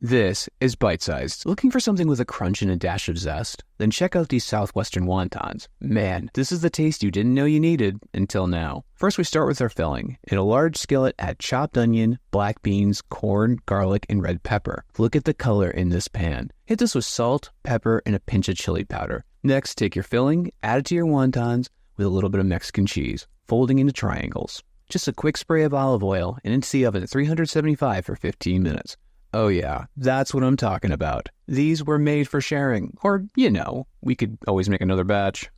This is bite-sized. Looking for something with a crunch and a dash of zest? Then check out these Southwestern Wontons. Man, this is the taste you didn't know you needed until now. First, we start with our filling. In a large skillet, add chopped onion, black beans, corn, garlic, and red pepper. Look at the color in this pan. Hit this with salt, pepper, and a pinch of chili powder. Next, take your filling, add it to your wontons with a little bit of Mexican cheese, folding into triangles. Just a quick spray of olive oil and into the oven at 375 for 15 minutes. Oh yeah, that's what I'm talking about. These were made for sharing. Or, we could always make another batch.